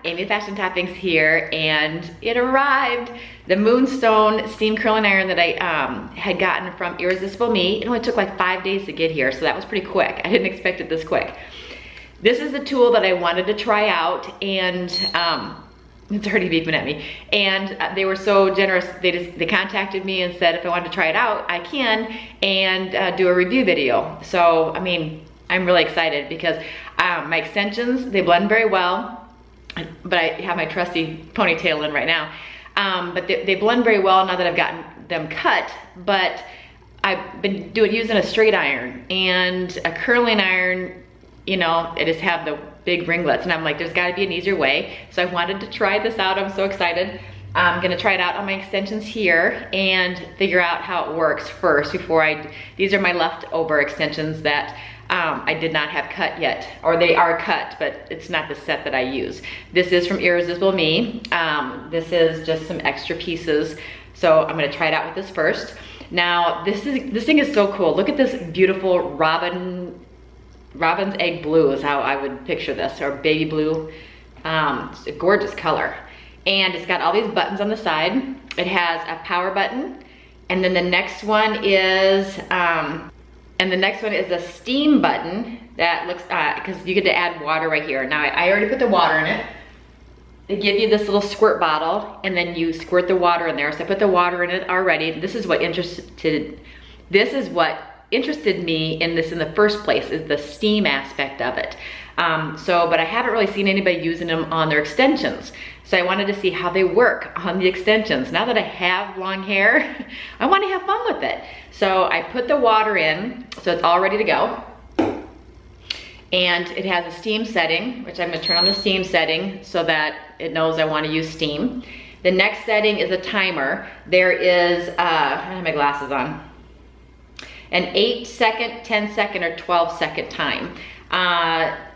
Amy Fashion Toppings here, and it arrived. The Moonstone steam curling iron that I had gotten from Irresistible Me. It only took like 5 days to get here, so that was pretty quick. I didn't expect it this quick. This is the tool that I wanted to try out, and it's already beeping at me. And they were so generous. They contacted me and said if I wanted to try it out, I can, and do a review video. So, I mean, I'm really excited because my extensions, they blend very well, but I have my trusty ponytail in right now. But they blend very well now that I've gotten them cut, but I've been using a straight iron and a curling iron, you know, it just have the big ringlets, and I'm like, there's gotta be an easier way. So I wanted to try this out. I'm so excited. I'm gonna try it out on my extensions here and figure out how it works first before these are my leftover extensions that I did not have cut yet, or they are cut, but it's not the set that I use. This is from Irresistible Me. This is just some extra pieces. So I'm gonna try it out with this first. Now, this thing is so cool. Look at this beautiful robin's egg blue is how I would picture this, or baby blue. It's a gorgeous color. And it's got all these buttons on the side. It has a power button, and then the next one is, a steam button that looks, because you get to add water right here. Now, I already put the water in it. They give you this little squirt bottle, and then you squirt the water in there. So I put the water in it already. This is what interested me in this in the first place, is the steam aspect of it. But I haven't really seen anybody using them on their extensions. So I wanted to see how they work on the extensions. Now that I have long hair, I want to have fun with it. So I put the water in, so it's all ready to go. And it has a steam setting, which I'm gonna turn on the steam setting so that it knows I wanna use steam. The next setting is a timer. There is, I don't have my glasses on, an 8-second, 10-second, or 12-second time.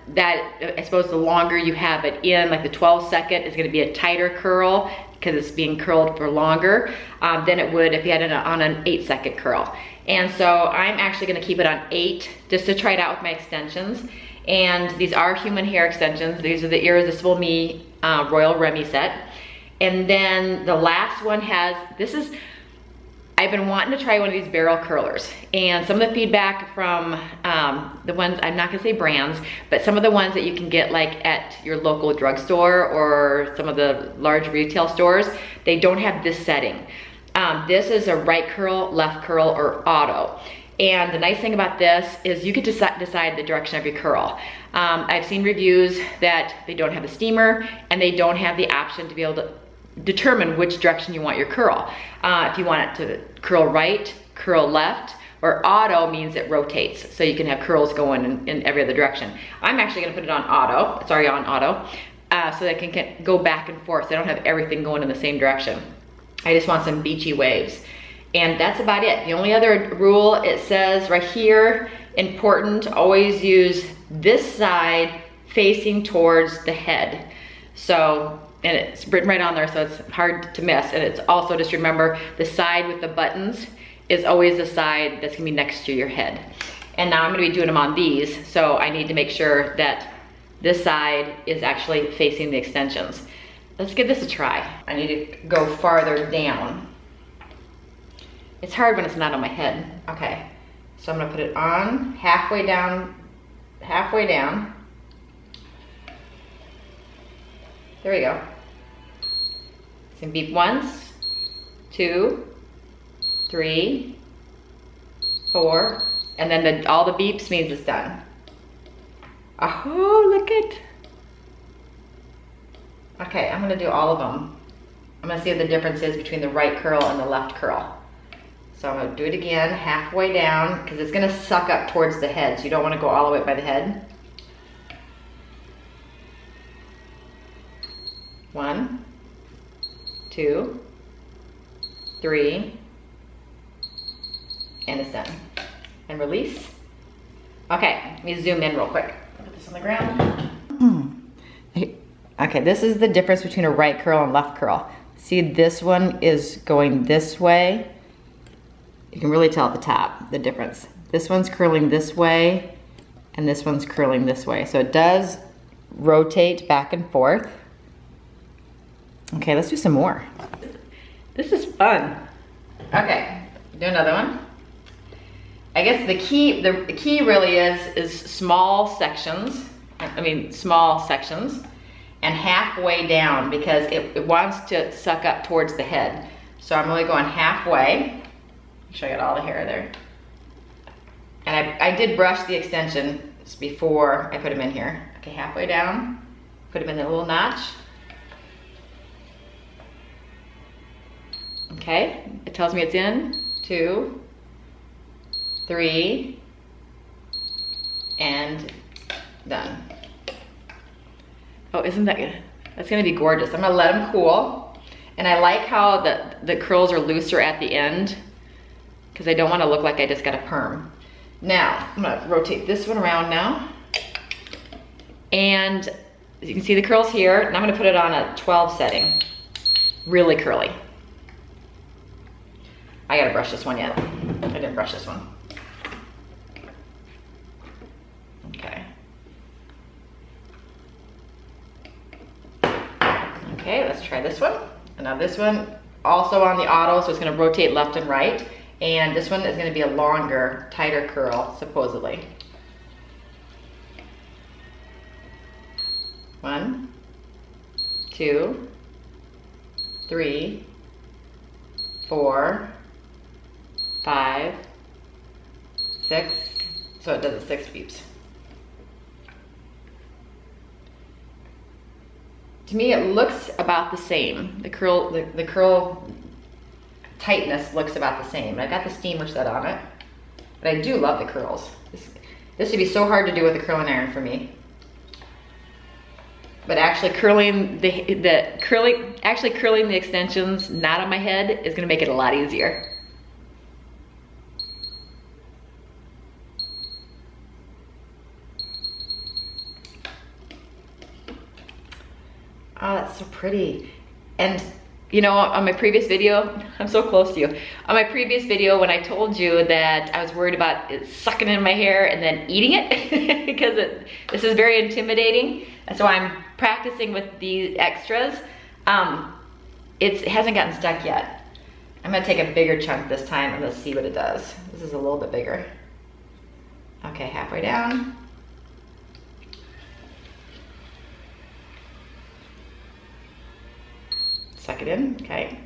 That, I suppose the longer you have it in, like the 12-second is gonna be a tighter curl because it's being curled for longer than it would if you had it on an 8-second curl. And so I'm actually gonna keep it on 8 just to try it out with my extensions. And these are human hair extensions. These are the Irresistible Me Royal Remy set. And then the last one has, I've been wanting to try one of these barrel curlers, and some of the feedback from the ones, I'm not gonna say brands, but some of the ones that you can get like at your local drugstore or some of the large retail stores, they don't have this setting. This is a right curl, left curl, or auto. And the nice thing about this is you get to decide the direction of your curl. I've seen reviews that they don't have a steamer and they don't have the option to be able to determine which direction you want your curl. If you want it to curl right, curl left, or auto means it rotates, so you can have curls going in every other direction. I'm actually gonna put it on auto. It's already on auto, so that it can go back and forth. So I don't have everything going in the same direction. I just want some beachy waves. And that's about it. The only other rule, it says right here, important, always use this side facing towards the head. So, and it's written right on there, so it's hard to miss. And it's also, just remember, the side with the buttons is always the side that's gonna be next to your head. And now I'm gonna be doing them on these, so I need to make sure that this side is actually facing the extensions. Let's give this a try. I need to go farther down. It's hard when it's not on my head. Okay, so I'm gonna put it on, halfway down. There we go. It's gonna beep once, 2, 3, 4, and then all the beeps means it's done. Oh, look it. Okay, I'm gonna do all of them. I'm gonna see what the difference is between the right curl and the left curl. So I'm gonna do it again, halfway down, because it's gonna suck up towards the head, so you don't wanna go all the way by the head. 1, 2, 3, and it's done. And release. Okay, let me zoom in real quick. Put this on the ground. Okay, this is the difference between a right curl and left curl. See, this one is going this way. You can really tell at the top the difference. This one's curling this way, and this one's curling this way. So it does rotate back and forth. Okay, let's do some more. This is fun. Okay, do another one. I guess the key really is small sections. Small sections and halfway down, because it wants to suck up towards the head. So I'm only going halfway. Make sure I got all the hair there. And I did brush the extensions before I put them in here. Okay, halfway down, put them in the little notch. Okay, it tells me it's in, 2, 3, and done. Oh, isn't that good? That's gonna be gorgeous. I'm gonna let them cool. And I like how the curls are looser at the end, because I don't wanna look like I just got a perm. Now, I'm gonna rotate this one around now. And you can see the curls here, and I'm gonna put it on a 12 setting. Really curly. I gotta brush this one yet. I didn't brush this one. Okay. Okay, let's try this one. And now this one, also on the auto, so it's gonna rotate left and right. And this one is gonna be a longer, tighter curl, supposedly. 1, 2, 3, 4, 5, 6, so it does it 6 beeps. To me, it looks about the same. The curl tightness looks about the same. I got the steamer set on it, but I do love the curls. This would be so hard to do with a curling iron for me. But actually curling the extensions not on my head is gonna make it a lot easier. Oh, that's so pretty. And you know, on my previous video, I'm so close to you. On my previous video, when I told you that I was worried about it sucking in my hair and then eating it, because this is very intimidating. And so I'm practicing with these extras. It hasn't gotten stuck yet. I'm gonna take a bigger chunk this time and let's see what it does. This is a little bit bigger. Okay, halfway down. Suck it in, okay.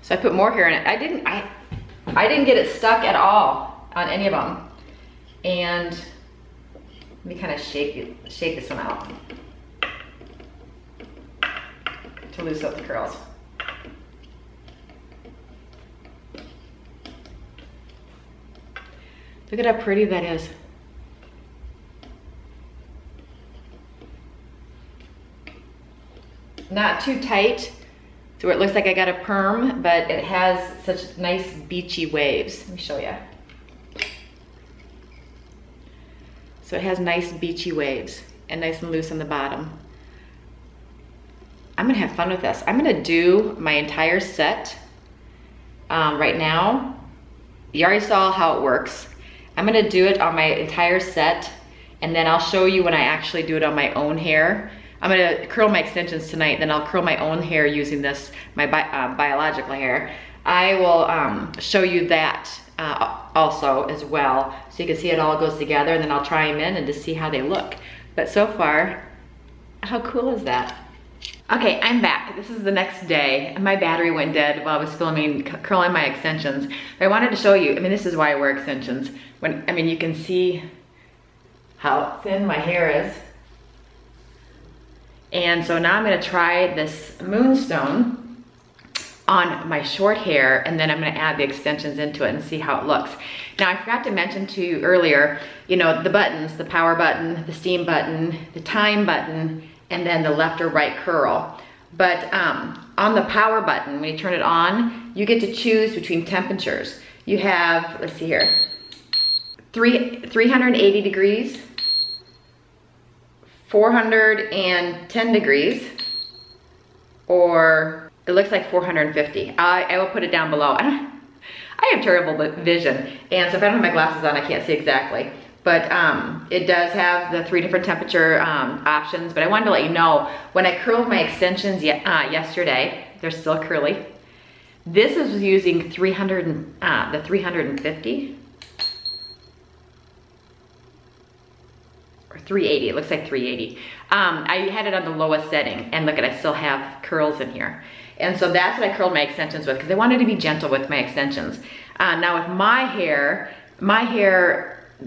So I put more hair in it. I didn't get it stuck at all on any of them. And let me kind of shake this one out to loosen up the curls. Look at how pretty that is. Not too tight, so it looks like I got a perm, but it has such nice beachy waves. Let me show you. So it has nice beachy waves and nice and loose on the bottom. I'm gonna have fun with this. I'm gonna do my entire set right now. You already saw how it works. I'm gonna do it on my entire set, and then I'll show you when I actually do it on my own hair. I'm gonna curl my extensions tonight, then I'll curl my own hair using this, my biological hair. I will show you that also as well, so you can see it all goes together, and then I'll try them in and just see how they look. But so far, how cool is that? Okay, I'm back. This is the next day, and my battery went dead while I was filming curling my extensions. But I wanted to show you, this is why I wear extensions. You can see how thin my hair is. And so now I'm gonna try this Moonstone on my short hair, and then I'm gonna add the extensions into it and see how it looks. Now, I forgot to mention to you earlier, the buttons, the power button, the steam button, the time button, and then the left or right curl. But on the power button, when you turn it on, you get to choose between temperatures. You have, let's see here, 380 degrees, 410 degrees, or It looks like 450. I will put it down below. I have terrible vision, and so if I don't have my glasses on, I can't see exactly. But it does have the 3 different temperature options, but I wanted to let you know, when I curled my extensions yesterday, they're still curly. This is using the 350 or 380, it looks like 380. I had it on the lowest setting, and look at, I still have curls in here. And so that's what I curled my extensions with, because I wanted to be gentle with my extensions. Now with my hair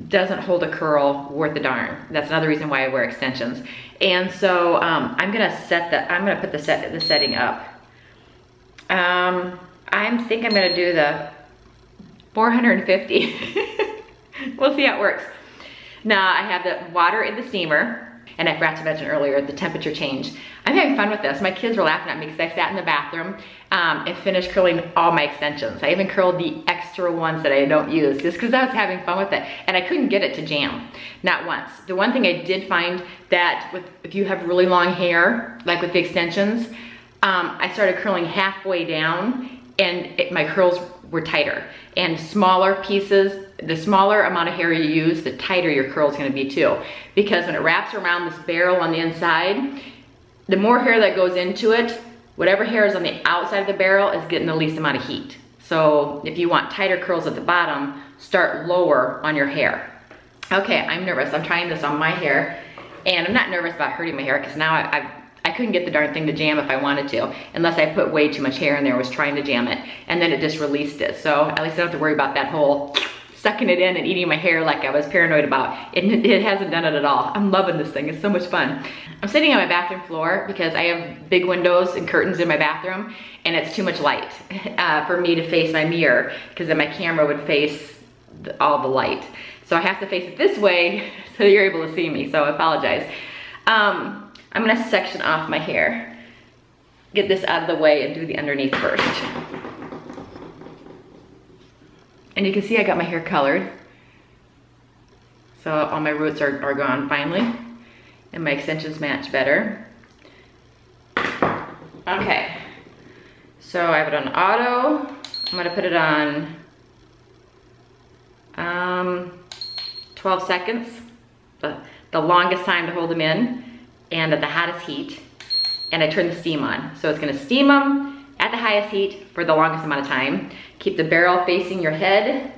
doesn't hold a curl worth a darn. That's another reason why I wear extensions. And so I'm gonna put the setting up. I think I'm gonna do the 450. We'll see how it works. Now I have the water in the steamer, and I forgot to mention earlier the temperature change. I'm having fun with this. My kids were laughing at me because I sat in the bathroom and finished curling all my extensions. I even curled the extra ones that I don't use just because I was having fun with it, and I couldn't get it to jam, not once. The one thing I did find that if you have really long hair, like with the extensions, I started curling halfway down, and my curls were tighter. And smaller pieces, the smaller amount of hair you use, the tighter your curl is gonna be too. Because when it wraps around this barrel on the inside, the more hair that goes into it, whatever hair is on the outside of the barrel is getting the least amount of heat. So if you want tighter curls at the bottom, start lower on your hair. Okay, I'm nervous. I'm trying this on my hair, and I'm not nervous about hurting my hair because now I couldn't get the darn thing to jam if I wanted to, unless I put way too much hair in there, was trying to jam it, and then it just released it. So at least I don't have to worry about that whole sucking it in and eating my hair like I was paranoid about. It hasn't done it at all. I'm loving this thing, it's so much fun. I'm sitting on my bathroom floor because I have big windows and curtains in my bathroom, and it's too much light for me to face my mirror, because then my camera would face all the light. So I have to face it this way so you're able to see me, so I apologize. I'm gonna section off my hair, get this out of the way, and do the underneath first. And you can see I got my hair colored. So all my roots are gone finally, and my extensions match better. Okay, so I have it on auto. I'm gonna put it on 12 seconds, the longest time to hold them in, and at the hottest heat, and I turn the steam on. So it's gonna steam them at the highest heat for the longest amount of time. Keep the barrel facing your head,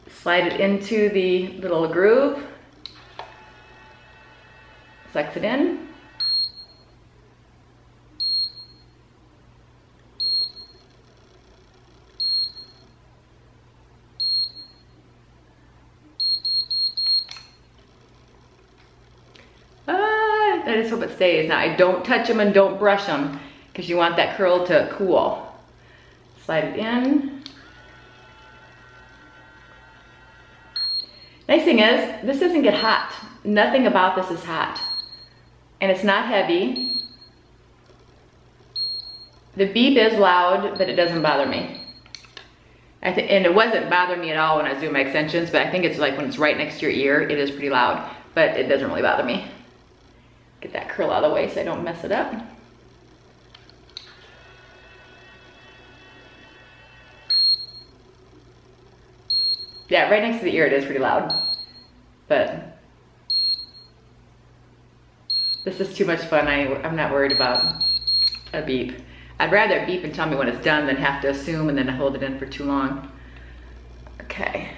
slide it into the little groove, sucks it in. I just hope it stays. Now I don't touch them and don't brush them because you want that curl to cool. Slide it in. Nice thing is, this doesn't get hot. Nothing about this is hot. And it's not heavy. The beep is loud, but it doesn't bother me. And it wasn't bothering me at all when I was doing my extensions, but I think it's like when it's right next to your ear, it is pretty loud, but it doesn't really bother me. Get that curl out of the way so I don't mess it up. Yeah, right next to the ear it is pretty loud, but this is too much fun. I'm not worried about a beep. I'd rather it beep and tell me when it's done than have to assume and then hold it in for too long. Okay.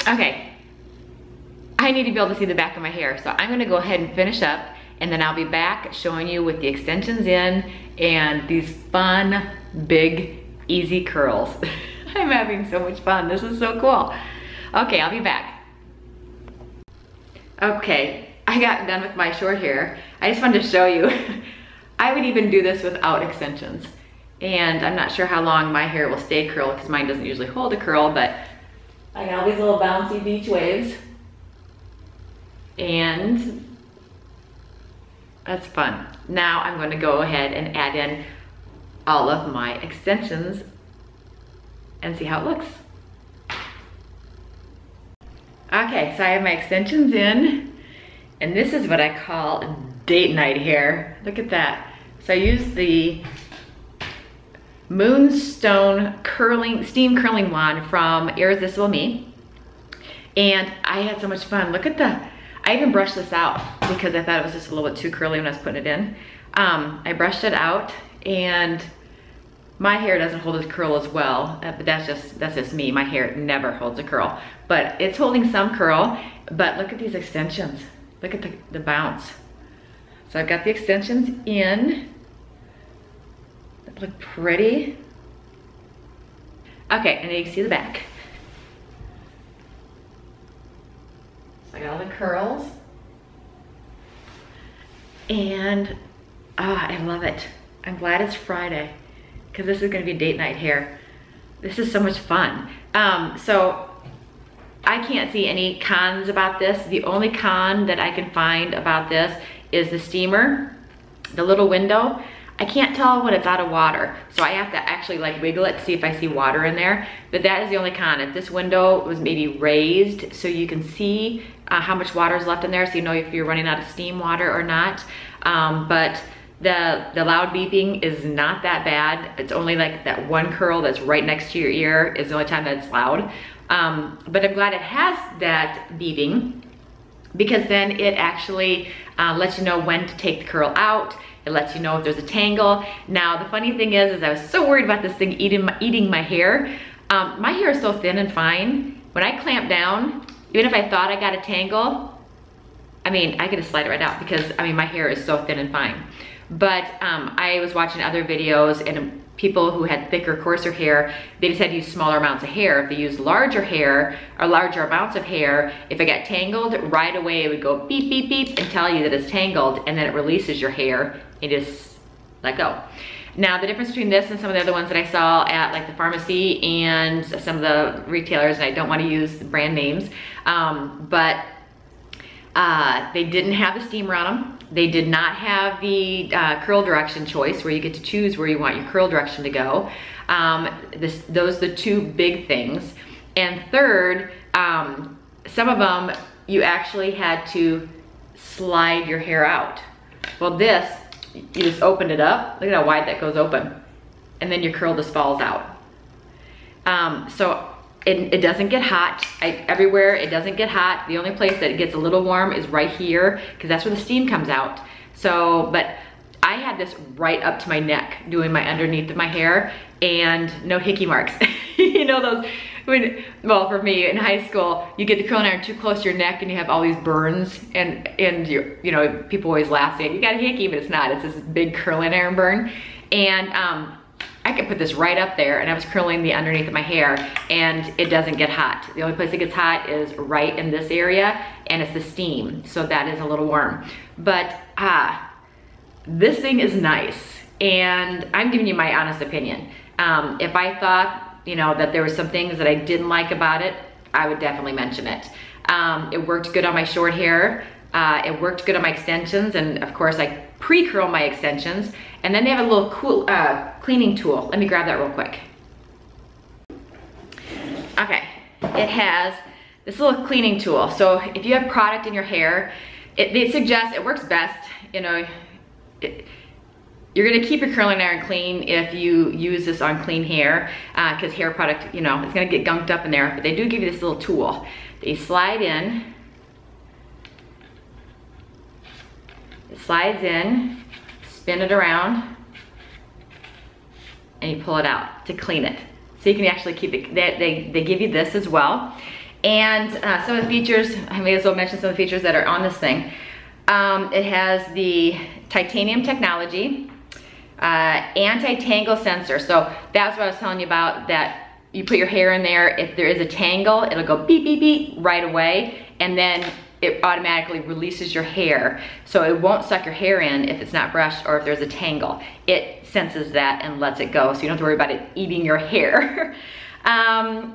Okay, I need to be able to see the back of my hair, so I'm gonna go ahead and finish up, and then I'll be back showing you with the extensions in and these fun, big, easy curls. I'm having so much fun. This is so cool. Okay, I'll be back. Okay, I got done with my short hair. I just wanted to show you. I would even do this without extensions. And I'm not sure how long my hair will stay curled because mine doesn't usually hold a curl, but I got all these little bouncy beach waves. And that's fun. Now I'm going to go ahead and add in all of my extensions and see how it looks. Okay, so I have my extensions in, and this is what I call date night hair. Look at that. So I use the Moonstone steam curling wand from Irresistible Me, and I had so much fun. Look at I even brushed this out because I thought it was just a little bit too curly when I was putting it in. I brushed it out, and my hair doesn't hold a curl as well, but that's just me. My hair never holds a curl, but it's holding some curl. But look at these extensions. Look at the bounce. So I've got the extensions in. They look pretty. Okay, and you can see the back. So I got all the curls. And I love it. I'm glad it's Friday, because this is gonna be date night hair. This is so much fun. So I can't see any cons about this. The only con that I can find about this is the steamer, the little window. I can't tell when it's out of water, so I have to actually like wiggle it to see if I see water in there. But that is the only con. If this window was maybe raised so you can see how much water is left in there, so you know if you're running out of steam water or not. But the loud beeping is not that bad. It's only like that one curl that's right next to your ear is the only time that it's loud. But I'm glad it has that beeping, because then it actually lets you know when to take the curl out. It lets you know if there's a tangle. Now, the funny thing is I was so worried about this thing eating my hair. My hair is so thin and fine. When I clamp down, even if I thought I got a tangle, I mean, I could just slide it right out, because I mean, my hair is so thin and fine. But I was watching other videos, and people who had thicker, coarser hair, they just had to use smaller amounts of hair. If they used larger hair or larger amounts of hair, if it got tangled, right away it would go beep, beep, beep and tell you that it's tangled, and then it releases your hair. You just let go. Now, the difference between this and some of the other ones that I saw at like the pharmacy and some of the retailers, and I don't want to use brand names, but they didn't have the steamer on them. They did not have the curl direction choice, where you get to choose where you want your curl direction to go. Those are the two big things. And third, some of them, you actually had to slide your hair out. Well, this, you just opened it up. Look at how wide that goes open. And then your curl just falls out. So it doesn't get hot. Everywhere it doesn't get hot. The only place that it gets a little warm is right here, because that's where the steam comes out. So, but I had this right up to my neck doing my underneath of my hair, and no hickey marks. You know those, well, for me in high school, you get the curling iron too close to your neck and you have all these burns, and you know, people always laugh saying, you got a hickey, but it's not. It's this big curling iron burn. And I could put this right up there, and I was curling the underneath of my hair, and it doesn't get hot. The only place it gets hot is right in this area, and it's the steam, so that is a little warm. But this thing is nice, and I'm giving you my honest opinion. If I thought, you know, that there were some things that I didn't like about it, I would definitely mention it. It worked good on my short hair. It worked good on my extensions, and of course I pre-curl my extensions, and then they have a little cool cleaning tool. Let me grab that real quick. Okay, it has this little cleaning tool. So if you have product in your hair, they suggest, it works best, you know, you're gonna keep your curling iron clean if you use this on clean hair, because hair product, you know, it's gonna get gunked up in there, but they do give you this little tool. They slide in, it slides in, spin it around, and you pull it out to clean it. So you can actually keep it, they give you this as well. And some of the features, I may as well mention some of the features that are on this thing. It has the titanium technology, anti-tangle sensor. So that's what I was telling you about, that you put your hair in there, if there is a tangle, it'll go beep, beep, beep right away. And then it automatically releases your hair. So it won't suck your hair in if it's not brushed or if there's a tangle. It senses that and lets it go, so you don't have to worry about it eating your hair.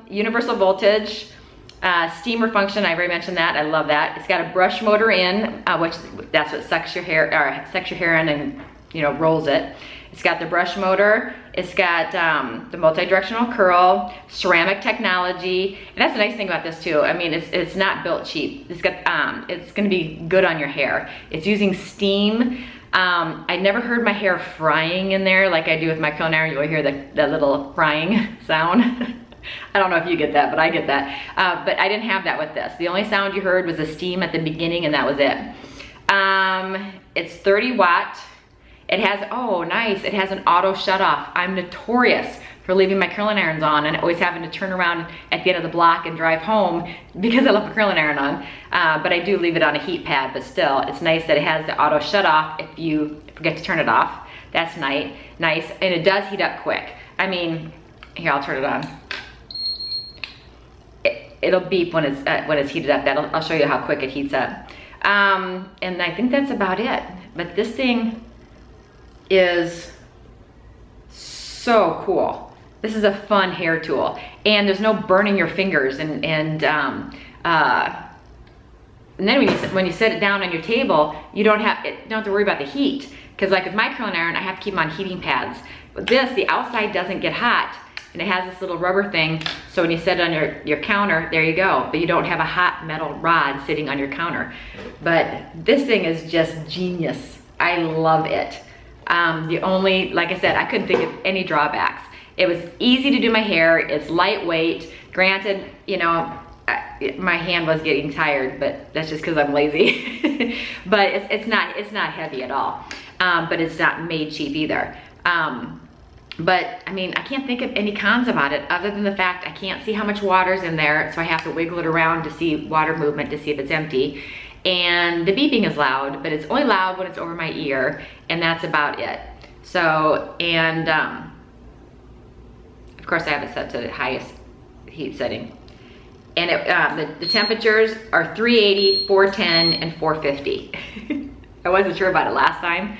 Universal voltage, steamer function, I already mentioned that, I love that. It's got a brush motor in, which that's what sucks your hair, or sucks your hair in and, you know, rolls it. It's got the brush motor, it's got the multi-directional curl, ceramic technology, and that's the nice thing about this too. I mean, it's not built cheap. It's got, it's gonna be good on your hair. It's using steam. I never heard my hair frying in there like I do with my curling iron. You'll hear the little frying sound. I don't know if you get that, but I get that. But I didn't have that with this. The only sound you heard was the steam at the beginning, and that was it. It's 30 watt. It has, oh nice, it has an auto shut off. I'm notorious for leaving my curling irons on and always having to turn around at the end of the block and drive home because I left the curling iron on. But I do leave it on a heat pad, but still, it's nice that it has the auto shut off if you forget to turn it off. That's nice, and it does heat up quick. I mean, here, I'll turn it on. It'll beep when it's heated up. I'll show you how quick it heats up. And I think that's about it. But this thing is so cool. This is a fun hair tool, and there's no burning your fingers, and then when you set it down on your table, you don't have to worry about the heat, because like with my curling iron, I have to keep them on heating pads. With this, the outside doesn't get hot, and it has this little rubber thing, so when you set it on your counter, there you go, but you don't have a hot metal rod sitting on your counter. But this thing is just genius. I love it. The only, like I said, I couldn't think of any drawbacks. It was easy to do my hair, it's lightweight. Granted, you know, my hand was getting tired, but that's just because I'm lazy. But it's not heavy at all. But it's not made cheap either. But I mean, I can't think of any cons about it other than the fact I can't see how much water's in there, so I have to wiggle it around to see water movement to see if it's empty. And the beeping is loud, but it's only loud when it's over my ear, and that's about it. So, and of course I have it set to the highest heat setting. And the temperatures are 380, 410, and 450. I wasn't sure about it last time,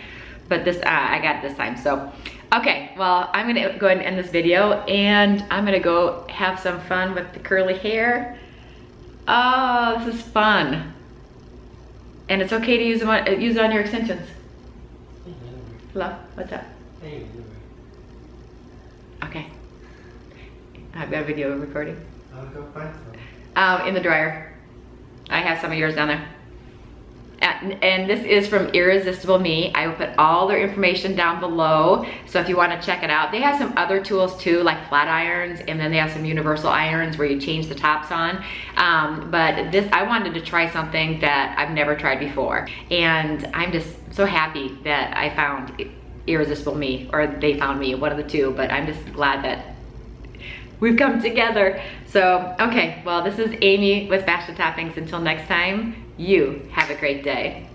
but this I got it this time. So, okay, well, I'm gonna go ahead and end this video, and I'm gonna go have some fun with the curly hair. Oh, this is fun. And it's okay to use it on your extensions. Hello, what's up? Okay. I've got a video recording. I'll go find some. In the dryer. I have some of yours down there. And this is from Irresistible Me. I will put all their information down below, so if you want to check it out. They have some other tools too, like flat irons, and then they have some universal irons where you change the tops on. But this, I wanted to try something that I've never tried before, and I'm just so happy that I found Irresistible Me, or they found me, one of the two, but I'm just glad that we've come together. So, okay, well, this is Amy with Fashion Toppings. Until next time, you have a great day.